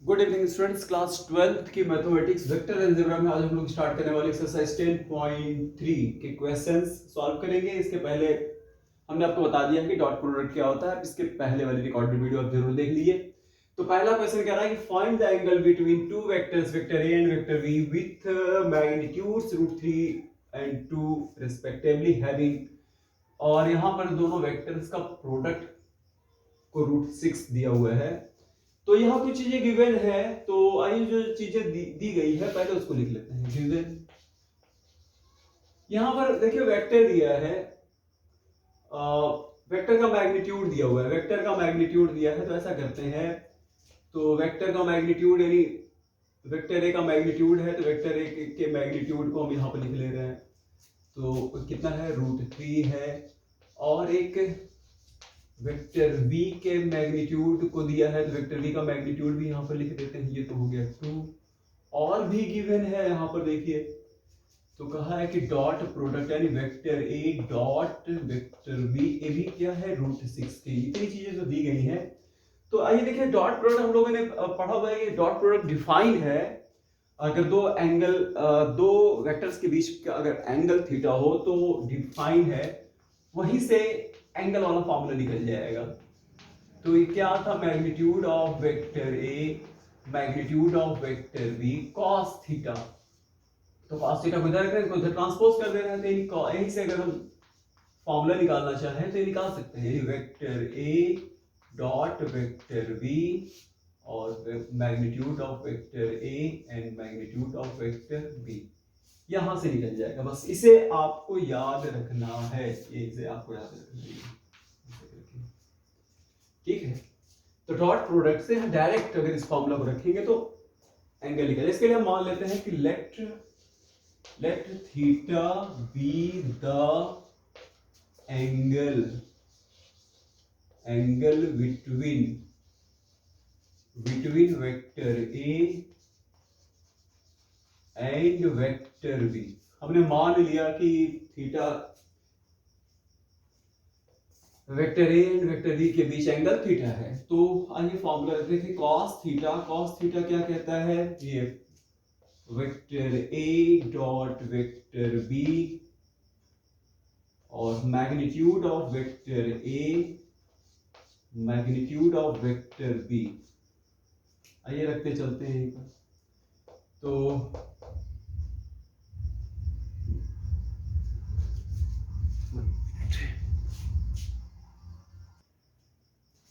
Good evening students, class 12th की mathematics vector algebra में आज हम लोग स्टार्ट करने वाले एक्सरसाइज 10.3 के क्वेश्चंस सॉल्व करेंगे। इसके पहले हमने आपको बता दिया कि डॉट प्रोडक्ट क्या होता है। इसके पहले वाली रिकॉर्डेड वीडियो आप जरूर देख लीजिए। तो पहला क्वेश्चन कह रहा है कि find the angle between two vectors vector A and vector B with magnitudes √3 and 2 respectively having, और यहाँ पर दोनों वेक्टर्स का प्रोडक्ट को √6 दिया हुआ है। तो यहाँ कुछ चीजें गिवन है, तो आइए जो चीजें दी गई है पहले उसको लिख लेते हैं। गिवन यहाँ पर देखिए वेक्टर दिया है, वेक्टर का मैग्नीट्यूड दिया हुआ है, वेक्टर का मैग्नीट्यूड दिया है। तो ऐसा करते हैं, तो वेक्टर का मैग्नीट्यूड यानी वेक्टर ए का मैग्नीट्यूड है, तो वेक्टर ए के मैग्नीट्यूड को हम यहाँ पर लिख ले रहे हैं। तो कितना है, √3 है। और एक वेक्टर v के मैग्नीट्यूड को दिया है, तो वेक्टर v का मैग्नीट्यूड भी यहाँ पर लिख देते हैं। ये तो हो गया 2। और भी गिवन है यहाँ पर देखिए, तो कहा है कि डॉट प्रोडक्ट यानी vector a dot vector b, ये भी क्या है, √6 की। इतनी चीजें जो दी गई हैं। तो आइए देखिए, डॉट प्रोडक्ट हम लोगों ने पढ़ा हुआ है कि डॉट प्रोडक्ट डिफाइन है अगर दो वेक्टर्स के बीच का अगर एंगल थीटा हो तो डिफाइन है, वहीं से एंगल वाला फॉर्मूला निकल जाएगा। तो ये क्या था, magnitude of vector A magnitude of vector B cos theta. तो कॉस थीटा को इधर रख रहे हैं, इसको इधर ट्रांसपोज कर दे रहे हैं। तो यहीं से अगर हम फॉर्मूला निकालना चाहें तो ये निकाल सकते हैं। Vector A dot vector B और magnitude of vector A and magnitude of vector B, यहां से निकल जाएगा। बस इसे आपको याद रखना है, इसे आपको याद रखना है, ठीक है। तो डॉट प्रोडक्ट से हम डायरेक्ट अगर इस फॉर्मूला को रखेंगे तो एंगल निकल। इसके लिए हम मान लेते हैं कि let theta be the angle between vector A and vector B. हमने मान लिया कि theta vector A and vector B के बीच एंगल थीटा है। तो आइए फॉर्मूला देखिए, कॉस थीटा क्या कहता है, ये vector A dot vector B और magnitude of vector A magnitude of vector B. आइए रखते चलते हैं। तो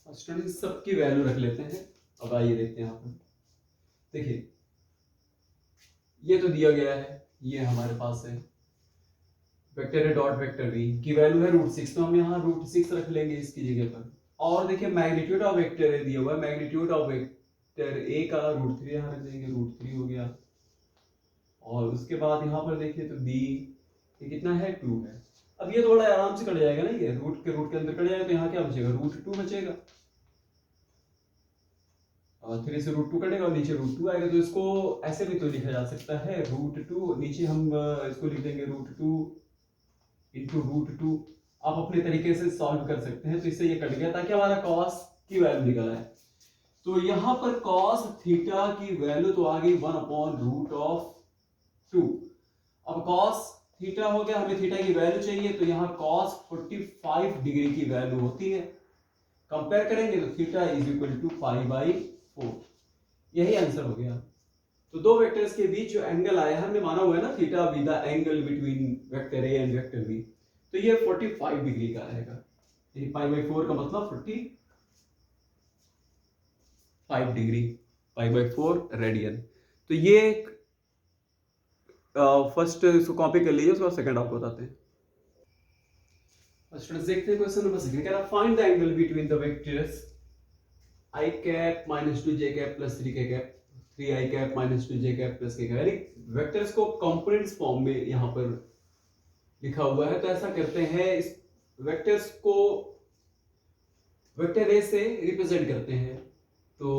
स्टूडेंट्स सबकी वैल्यू रख लेते हैं। अब आइए देखते हैं यहाँ पर, देखिए ये तो दिया गया है, ये हमारे पास है vector A dot vector B की वैल्यू है √6, तो हम यहाँ √6 रख लेंगे इसकी जगह पर। और देखिए मैग्नीट्यूड ऑफ वेक्टर ए दिया हुआ है, मैग्नीट्यूड ऑफ वेक्टर ए का √3 यहाँ रख देंगे, √3 हो गया। और उसके बाद यहाँ पर देखिए तो बी ये कितना है, 2 है। अब ये थोड़ा आराम से कट जाएगा ना, ये रूट के अंदर कट जाएगा, तो यहाँ क्या बचेगा, √2 बचेगा। और 3 से √2 कटेगा और नीचे √2 आएगा। तो इसको ऐसे भी तो लिखा जा सकता है, √2 नीचे हम इसको लिख देंगे √2 इंटू √2। आप अपने तरीके से सॉल्व कर सकते हैं। तो इससे ये कट गया ताकि हमारा कॉस की वैल्यू निकल आए। तो यहाँ पर कॉस थीटा की वैल्यू तो आ गई 1/√2। अब कॉस थीटा हो गया, हमें थीटा की वैल्यू चाहिए, तो यहाँ कॉस 45 डिग्री की वैल्यू होती है। कंपेयर करेंगे तो थीटा इज इक्वल टू π/4, यही आंसर हो गया। तो दो वेक्टर्स के बीच जो एंगल आया है, हमने माना हुआ है ना theta be the angle between vector A and vector B, तो ये 45 डिग्री का आएगा। यानी π/4 का मतलब 45 डिग्री, π/4 रेडियन। तो ये फर्स्ट इसको कॉपी कर लीजिए, उसके बाद सेकंड आपको बताते हैं। स्टूडेंट्स देखते हैं क्वेश्चन नंबर 6 कह रहा find the angle between the vectors i cap minus 2j cap plus 3k cap 3i cap minus 2j cap plus k cap. यानी वेक्टर्स को कंपोनेंट्स फॉर्म में यहाँ पर लिखा हुआ है। तो ऐसा करते हैं, इस वेक्टर्स को वेक्टर ए से रिप्रेजेंट करते हैं। तो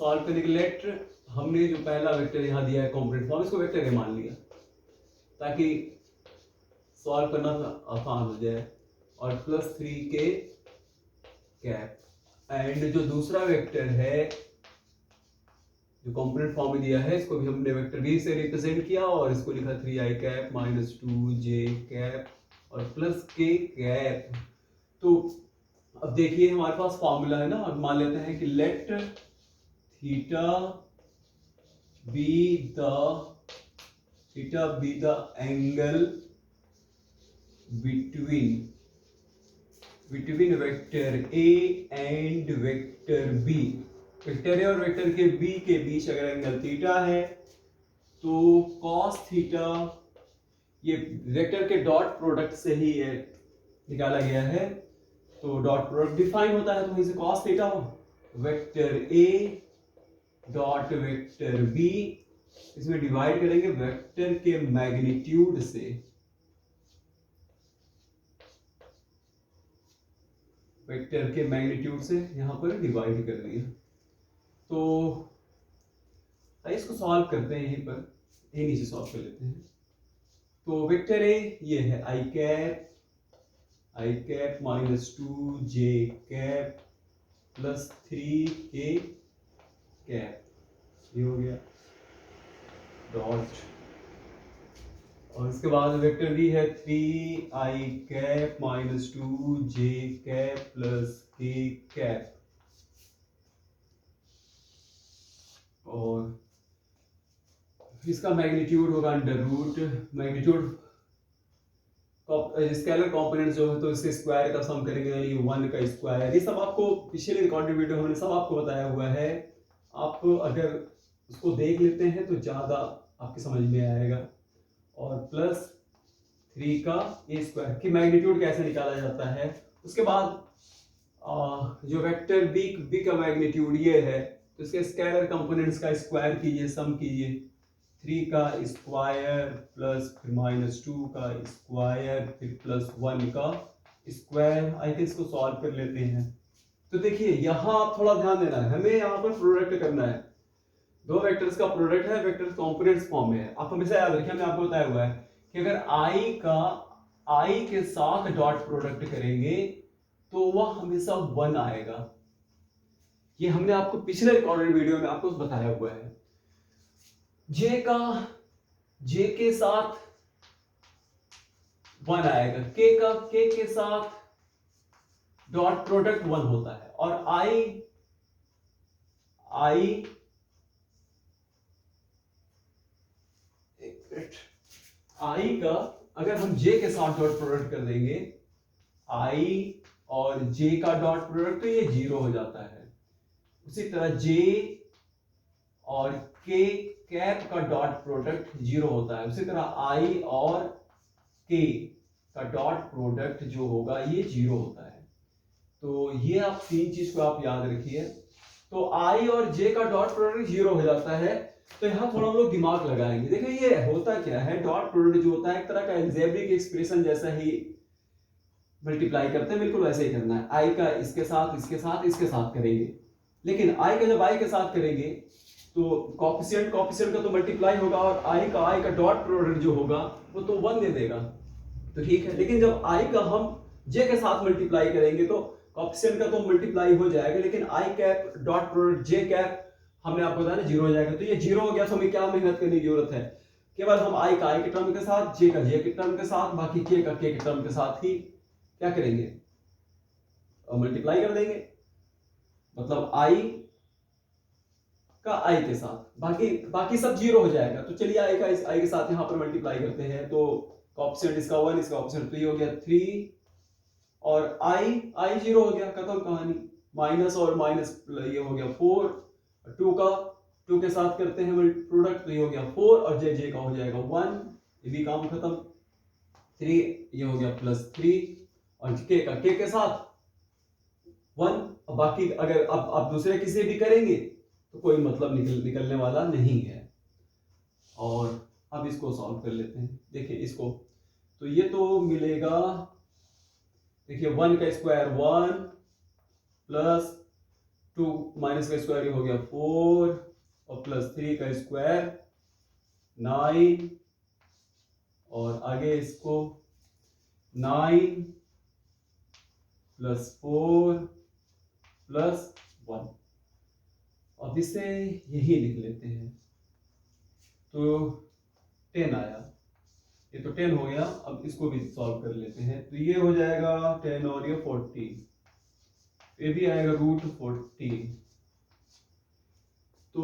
सॉल्व करने के लिए हमने जो पहला वेक्टर यहाँ दिया है कंपोनेंट फॉर्म, इसको वेक्टर ए मान लिया ताकि सॉल्व करना आसान हो जाए। और प्लस 3k कैप, एंड जो दूसरा वेक्टर है जो कंपोनेंट फॉर्म में दिया है इसको भी हमने वेक्टर बी से रिप्रेजेंट किया और इसको लिखा 3i cap minus 2j cap और प्लस k कैप। तो अब देखिए हमारे पास फॉर्मूला है ना, अब मान लेते हैं कि let theta be the angle between vector A and vector B. Vector A और वेक्टर के बी के बीच अगर एंगल थीटा है तो कॉस थीटा, ये वेक्टर के डॉट प्रोडक्ट से ही ये निकाला गया है, तो डॉट प्रोडक्ट डिफाइन होता है तो वहीं से cos theta vector A dot vector B, इसमें डिवाइड करेंगे वेक्टर के मैग्नीट्यूड से। वेक्टर के मैग्नीट्यूड से यहां पर डिवाइड कर दिया। तो इसको सॉल्व करते हैं, यहीं पर यही नीचे सॉल्व कर लेते हैं। तो वेक्टर ए ये है I cap minus 2j cap plus 3k cap, ये हो गया डॉट। और इसके बाद वेक्टर बी है 3i cap minus 2j cap plus k cap, और इसका मैग्नीट्यूड होगा under root magnitude scalar component जो है तो इसके स्क्वायर का सम करेंगे यानी 1 का स्क्वायर। ये सब आपको पिछले रिकॉर्डेड वीडियो में हमने सब आपको बताया हुआ है, आप अगर उसको देख लेते हैं तो ज़्यादा आपकी समझ में आएगा। और प्लस 3 का ए स्क्वायर की मैग्नीट्यूड कैसे निकाला जाता है। उसके बाद जो वेक्टर बी का मैग्नीट्यूड ये है तो इसके स्केलर कंपोनेंट्स का स्क्वायर कीजिए, सम कीजिए, 3 का स्क्वायर प्लस फिर माइनस 2 का स्क्वायर फिर प्लस 1 का स्क्वायर। आई थिंक इसको सॉल्व कर लेते हैं। तो देखिए यहाँ आप थोड़ा ध्यान देना है, हमें यहाँ पर प्रोडक्ट करना है, दो वेक्टर्स का प्रोडक्ट है, वेक्टर्स कंपोनेंट्स फॉर्म में है। आप हमेशा याद रखिए, हमने आपको बताया हुआ है कि अगर आई के साथ डॉट प्रोडक्ट करेंगे तो वह हमेशा 1 आएगा। ये हमने आपको पिछले रिकॉर्डेड वीडियो में आपको बताया हुआ है। जे के साथ 1 आएगा, के के साथ डॉट प्रोडक्ट 1 होता है, और आई का अगर हम जे के साथ डॉट प्रोडक्ट कर देंगे, आई और जे का डॉट प्रोडक्ट, तो ये 0 हो जाता है। उसी तरह जे और के कैप का डॉट प्रोडक्ट 0 होता है। उसी तरह आई और के का डॉट प्रोडक्ट जो होगा ये 0 होता है। तो ये आप तीन चीज को आप याद रखिए। तो आई और जे का डॉट प्रोडक्ट 0 हो जाता है। तो यहाँ थोड़ा हम लोग दिमाग लगाएंगे। देखिए ये होता क्या है, डॉट प्रोडक्ट जो होता है एक तरह का अलजेब्रिक एक्सप्रेशन जैसा ही मल्टीप्लाई करते हैं, बिल्कुल वैसे ही करना है। आई का इसके साथ इसके साथ इसके साथ करेंगे, लेकिन आई का जब आई के साथ करेंगे तो कॉफिशिएंट का तो मल्टीप्लाई होगा, और आई का डॉट प्रोडक्ट जो होगा वो तो 1 दे देगा, तो ठीक है। लेकिन जब आई का हम जे के साथ मल्टीप्लाई करेंगे तो कॉफिशिएंट का तो मल्टीप्लाई हो जाएगा, लेकिन आई कैप डॉट प्रोडक्ट जे कैप हमने आपको बताया ना 0 हो जाएगा। तो ये 0 हो गया तो हमें क्या मेहनत करने की जरूरत है, केवल हम आई का आई के टर्म के साथ, जे का जे के टर्म के साथ, बाकी के का के टर्म के साथ ही क्या करेंगे, मल्टीप्लाई कर देंगे। मतलब आई का आई के साथ, बाकी सब 0 हो जाएगा। तो चलिए आई के साथ यहाँ पर मल्टीप्लाई करते हैं। तो कॉफिशिएंट इसका 1, इसका कॉफिशिएंट 3 हो गया 3, और आई 0 हो गया, खत्म कहानी। माइनस और माइनस ये हो गया 4, 2 के साथ करते हैं प्रोडक्ट, तो ये हो गया 4, और जे का हो जाएगा 1, ये भी काम खत्म। 3 ये हो गया प्लस 3, और के के साथ 1। बाकी अगर अब दूसरे किसी भी करेंगे तो कोई मतलब निकलने वाला नहीं है। और अब इसको सॉल्व कर लेते हैं। देखिए इसको, तो ये तो मिलेगा, देखिए 1 का स्क्वायर 1 प्लस 2 माइनस का स्क्वायर हो गया 4, और प्लस 3 का स्क्वायर 9, और आगे इसको 9 प्लस 4 प्लस 1। अब इसे यही लिख लेते हैं, तो 10 आया, ये तो 10 हो गया। अब इसको भी सॉल्व कर लेते हैं, तो ये हो जाएगा 10 और ये 40, ये भी आएगा √40। तो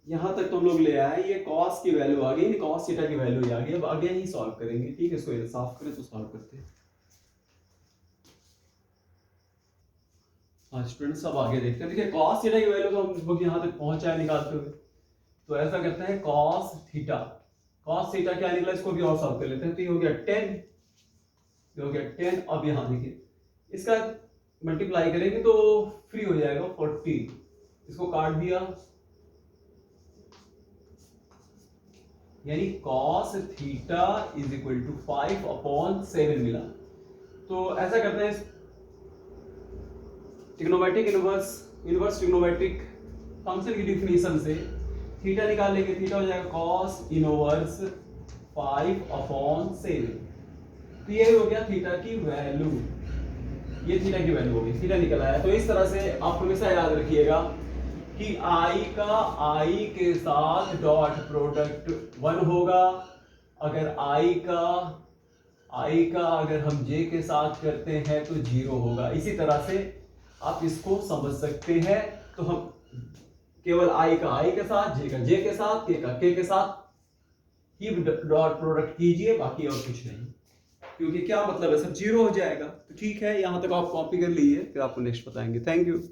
यहां तक तो हम लोग ले आए, ये कॉस की वैल्यू आ गई, कॉस थीटा की वैल्यू आ गई। अब आगे ही सॉल्व करेंगे, ठीक है, इसको साफ करें तो सॉल्व करते हैं। हाँ स्टूडेंट्स, अब आगे देखते हैं। देखिए कॉस थीटा की वैल्यू तो हम लोग यहाँ तक पहुंचा है निकालते हुए, तो ऐसा करते हैं कॉस थीटा क्या निकला, इसको भी और सॉल्व कर लेते हैं। तो ये हो गया 10, ये हो गया 10। अब यहाँ देखिए इसका मल्टीप्लाई करेंगे तो फ्री हो जाएगा 40, इसको काट दिया, यानी cos theta is equal to 5/7 मिला। तो ऐसा करते हैं, ट्रिग्नोमेट्रिक इनवर्स ट्रिग्नोमेट्रिक फंक्शन की डिफिनीशन से थीटा निकाल लेंगे, थीटा हो जाएगा cos इनवर्स 5/7। तो ये हो गया थीटा की वैल्यू, ये थीटा की वैल्यू होगी, थीटा निकल आया। तो इस तरह से आप हमेशा याद रखिएगा कि I के साथ डॉट प्रोडक्ट 1 होगा, अगर I का अगर हम J के साथ करते हैं तो 0 होगा। इसी तरह से आप इसको समझ सकते हैं। तो हम केवल I के साथ, J के साथ, K के साथ ही डॉट प्रोडक्ट कीजिए, बाकी और कुछ नहीं, क्योंकि क्या मतलब है, सब 0 हो जाएगा। तो ठीक है, यहां तक आप कॉपी कर लीजिए, फिर आपको नेक्स्ट बताएंगे। Thank you.